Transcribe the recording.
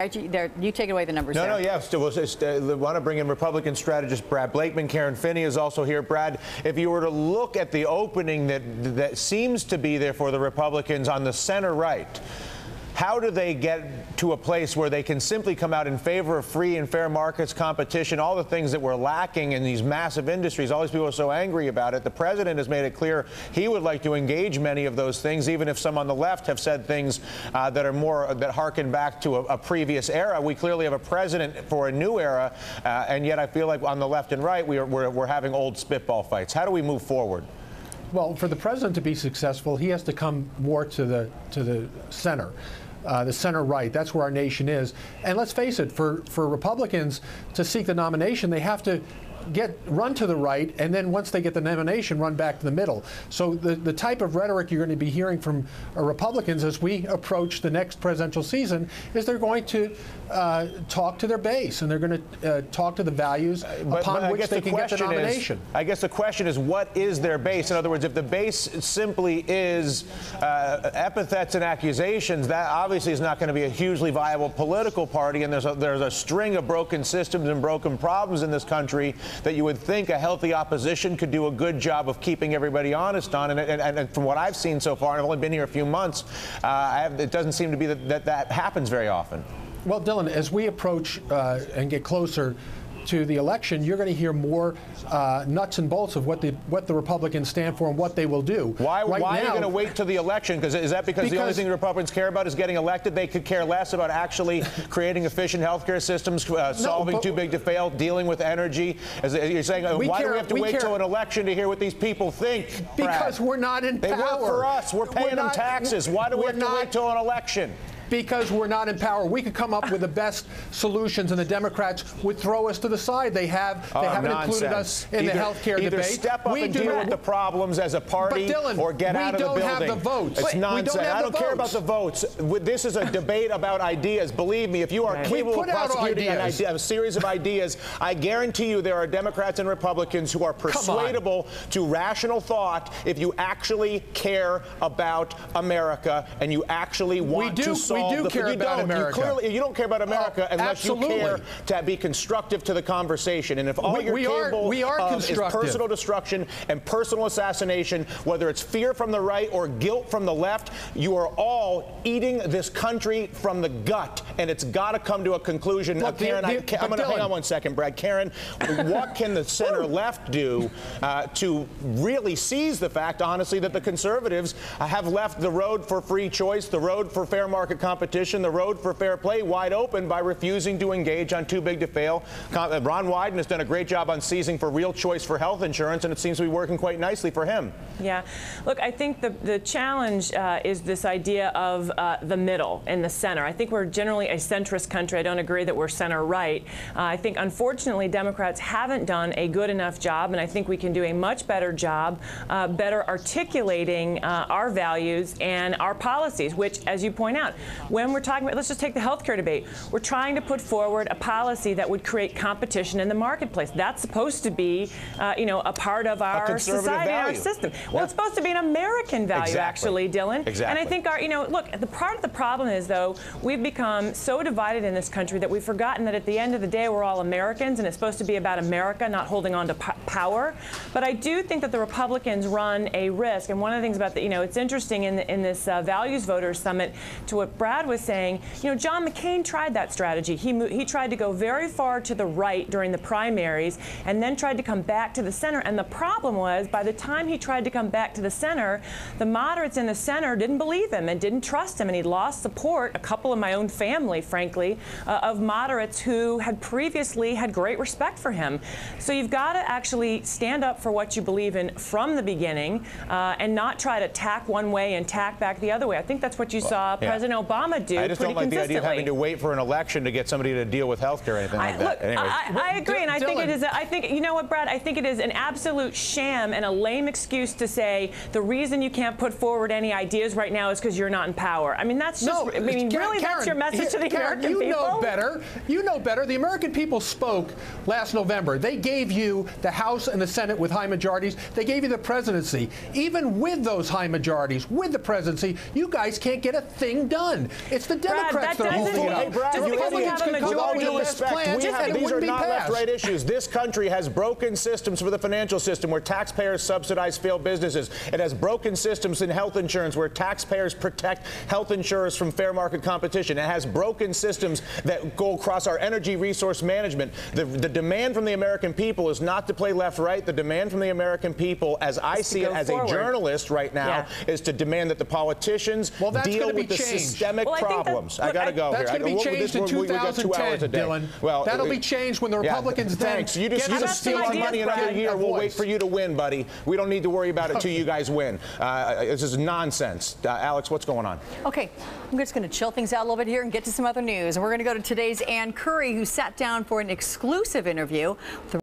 You take away the numbers. No, yes. We want to bring in Republican strategist Brad Blakeman. Karen Finney is also here. Brad, if you were to look at the opening that seems to be there for the Republicans on the center right, how do they get to a place where they can simply come out in favor of free and fair markets, competition, all the things that we're lacking in these massive industries? All these people are so angry about it. The president has made it clear he would like to engage many of those things, even if some on the left have said things that harken back to a previous era. We clearly have a president for a new era, and yet I feel like on the left and right we're having old spitball fights. How do we move forward? Well, for the president to be successful, he has to come more to the center. The center right. That's where our nation is. And let's face it, for Republicans to seek the nomination, they have to run to the right, and then once they get the nomination, run back to the middle. So the type of rhetoric you're going to be hearing from Republicans as we approach the next presidential season is they're going to talk to their base, and they're going to talk to the values upon which they can get the nomination. I guess the question is, what is their base? In other words, if the base simply is epithets and accusations, that obviously is not going to be a hugely viable political party, and there's a string of broken systems and broken problems in this country that you would think a healthy opposition could do a good job of keeping everybody honest on. And from what I've seen so far, and I've only been here a few months, it doesn't seem to be that happens very often. Well, Dylan, as we approach and get closer to the election, you're going to hear more nuts and bolts of what the Republicans stand for and what they will do. Why are you going to wait till the election? Is that because the only thing the Republicans care about is getting elected? They could care less about actually creating efficient healthcare systems, solving too big to fail, dealing with energy. As you're saying, why do we have to wait till an election to hear what these people think? Because we're not in power. They work for us. We're paying them taxes. Why do we have to wait till an election? Because we're not in power. We could come up with the best solutions, and the Democrats would throw us to the side. They haven't included us in the health care debate. Either step up and deal with the problems as a party, Dylan, or get out of the building. We don't have the votes. It's nonsense. I don't care about the votes. This is a debate about ideas. Believe me, if you are capable of prosecuting a series of ideas, I guarantee you there are Democrats and Republicans who are persuadable to rational thought if you actually care about America and you actually want to solve. We do care about America. You don't care about America unless you care to be constructive to the conversation. And if all you're capable of is personal destruction and personal assassination, whether it's fear from the right or guilt from the left, you are all eating this country from the gut. And it's got to come to a conclusion. Look, Karen, I'm going to hang on one second, Brad. Karen, what can the center left do to really seize the fact, honestly, that the conservatives have left the road for free choice, the road for fair market competition, the road for fair play wide open by refusing to engage on too big to fail? Ron Wyden has done a great job on seizing for real choice for health insurance, and it seems to be working quite nicely for him. Yeah. Look, I think the challenge is this idea of the middle and the center. I think we're generally a centrist country. I don't agree that we're center right. I think, unfortunately, Democrats haven't done a good enough job, and I think we can do a much better job better articulating our values and our policies, which, as you point out, when we're talking about, let's just take the healthcare debate, we're trying to put forward a policy that would create competition in the marketplace. That's supposed to be, a part of our society, our system. Well, it's supposed to be an American value, actually, Dylan. Exactly. And I think look, the part of the problem is, though, we've become so divided in this country that we've forgotten that at the end of the day, we're all Americans, and it's supposed to be about America, not holding on to power. But I do think that the Republicans run a risk. And one of the things about it's interesting in this Values Voters Summit, to what Brad was saying, John McCain tried that strategy. He tried to go very far to the right during the primaries and then tried to come back to the center. And the problem was, by the time he tried to come back to the center, the moderates in the center didn't believe him and didn't trust him. And he lost support, a couple of my own family, frankly, of moderates who had previously had great respect for him. So you've got to actually stand up for what you believe in from the beginning and not try to tack one way and tack back the other way. I think that's what you saw President Obama do. I just don't like the idea of having to wait for an election to get somebody to deal with health care or anything like that. Look, I agree, and I think it is. I think, you know what, Brad? I think it is an absolute sham and a lame excuse to say the reason you can't put forward any ideas right now is because you're not in power. I mean, that's just. No, I mean, really, that's your message to the American people. You know better. You know better. The American people spoke last November. They gave you the House and the Senate with high majorities. They gave you the presidency. Even with those high majorities, with the presidency, you guys can't get a thing done. win. It's the Democrats that are holding it up. Hey, Brad, The you Republicans idiot. could With come all up with due the best respect, plans, and it these are wouldn't be not passed. left-right issues. This country has broken systems for the financial system where taxpayers subsidize failed businesses. It has broken systems in health insurance where taxpayers protect health insurers from fair market competition. It has broken systems that go across our energy resource management. The demand from the American people is not to play left-right. The demand from the American people, as I see it as a journalist right now, is to demand that the politicians deal with the systemic problems. I got to go here. That's going to be changed in 2010, Dylan. Well, that'll be changed when the Republicans thanks. You just steal our money another year. We'll wait for you to win, buddy. We don't need to worry about it till you guys win. This is nonsense. Alex, what's going on? Okay, I'm just going to chill things out a little bit here and get to some other news. And we're going to go to today's Ann Curry, who sat down for an exclusive interview with